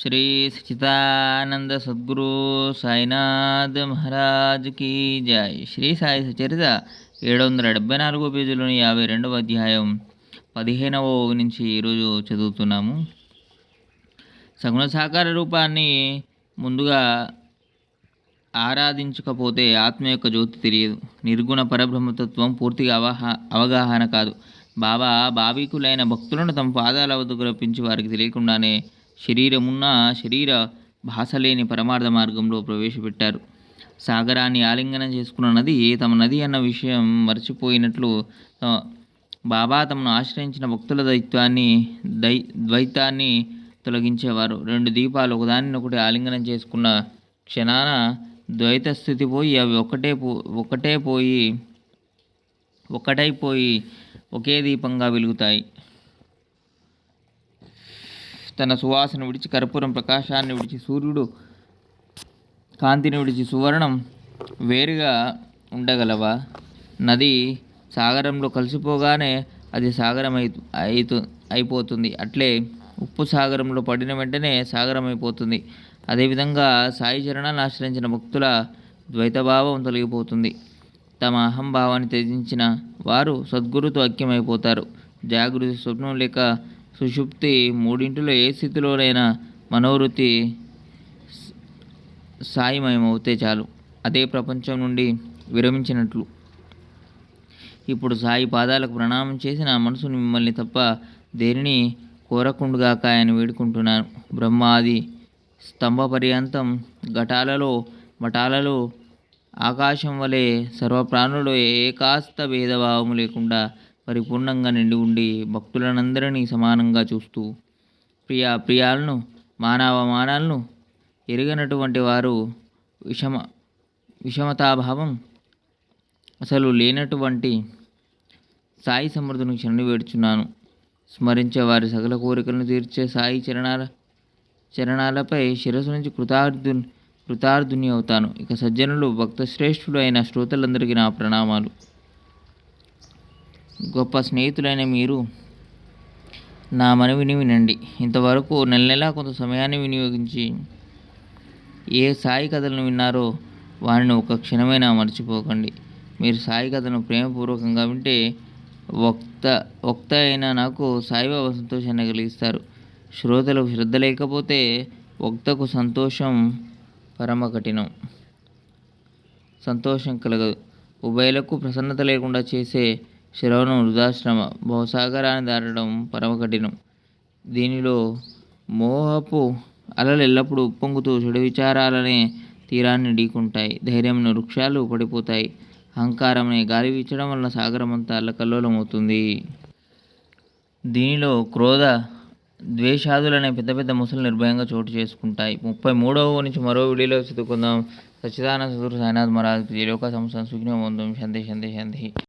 Shri Sachchidananda Sadhguru Sainath Maharaj key జై. శ్రీ సాయి సచరిత 774 పేజీలోని 52వ అధ్యాయం 15వ నుంచి ఈరోజు చదువుతున్నాము. సగుణ సాకార రూపాన్ని ముందుగా ఆరాధించకపోతే ఆత్మ యొక్క జ్యోతి తెలియదు. నిర్గుణ పరబ్రహ్మతత్వం పూర్తిగా అవగాహన కాదు. బాబా భావికులైన భక్తులను తమ పాదాల వద్దకు రప్పించి వారికి తెలియకుండానే శరీరమున్న శరీర భాసలేని పరమార్థ మార్గంలో ప్రవేశపెట్టారు. సాగరాన్ని ఆలింగనం చేసుకున్న నది తమ నది అన్న విషయం మర్చిపోయినట్లు బాబా తమను ఆశ్రయించిన భక్తుల ద్వైతాన్ని తొలగించేవారు. 2 దీపాలు ఒకదానినొకటి ఆలింగనం చేసుకున్న క్షణాన ద్వైత స్థితి పోయి అవి ఒకటైపోయి ఒకే దీపంగా వెలుగుతాయి. తన సువాసన విడిచి కర్పూరం, ప్రకాశాన్ని విడిచి సూర్యుడు, కాంతిని విడిచి సువర్ణం వేరుగా ఉండగలవా? నది సాగరంలో కలిసిపోగానే అది సాగరం అయిపోతుంది. అట్లే ఉప్పు సాగరంలో పడిన వెంటనే సాగరం అయిపోతుంది. అదేవిధంగా సాయి చరణాలను ఆశ్రయించిన భక్తుల ద్వైతభావం తొలగిపోతుంది. తమ అహంభావాన్ని త్యజించిన వారు సద్గురుతో ఐక్యమైపోతారు. జాగృతి, స్వప్నం లేక సుషుప్తి మూడింటిలో ఏ స్థితిలోనైనా మనోవృత్తి సాయిమయమవుతే చాలు, అదే ప్రపంచం నుండి విరమించినట్లు. ఇప్పుడు సాయి పాదాలకు ప్రణామం చేసి నా మనసును మిమ్మల్ని తప్ప దేనిని కోరకుండుగాక అని వేడుకుంటున్నాను. బ్రహ్మాది స్తంభ పర్యంతం ఘటాలలో మఠాలలో ఆకాశం వలె సర్వప్రాణులు ఏకాస్త భేదభావము లేకుండా పరిపూర్ణంగా నిండి ఉండి భక్తులనందరినీ సమానంగా చూస్తూ ప్రియాలను మానాలను ఎరగనటువంటి వారు విషమతాభావం అసలు లేనటువంటి సాయి సమర్థుని శరణి వేడుచున్నాను. స్మరించే వారి సకల కోరికలను తీర్చే సాయి చరణాలపై శిరస్సు నుంచి కృతార్థుని అవుతాను. ఇక సజ్జనులు, భక్త శ్రేష్ఠుడు అయిన శ్రోతలందరికీ నా ప్రణామాలు. గొప్ప స్నేహితులైన మీరు నా మనవిని వినండి. ఇంతవరకు నెల కొంత సమయాన్ని వినియోగించి ఏ సాయి కథలను విన్నారో వారిని ఒక క్షణమైనా మర్చిపోకండి. మీరు సాయి కథను ప్రేమపూర్వకంగా వింటే వక్త అయిన నాకు సాయిబాబా సంతోషాన్ని కలిగిస్తారు. శ్రోతలకు శ్రద్ధ లేకపోతే వక్తకు పరమ కఠినం, సంతోషం కలగదు. ఉభయలకు ప్రసన్నత లేకుండా చేసే శ్రవణం వృధాశ్రమ. భవసాగరాన్ని దాటడం పరమ కఠినం. దీనిలో మోహపు అలలు ఎల్లప్పుడూ ఉప్పొంగుతూ చెడు విచారాలనే తీరాన్ని ఢీకుంటాయి. ధైర్యమైన వృక్షాలు పడిపోతాయి. అహంకారం అనే గాలి వీచడం వలన సాగరమంతా అల్లకల్లోలమవుతుంది. దీనిలో క్రోధ ద్వేషాదులనే పెద్ద పెద్ద ముసలు నిర్భయంగా చోటు చేసుకుంటాయి. 33వ నుంచి మరో వీడియోలో చదువుకుందాం. సచ్చిదానంద సద్గురు సాయినాథ్ మహారాజ్ లోక సంస్థ సుఖినో శాంతి శాంతి శాంతి.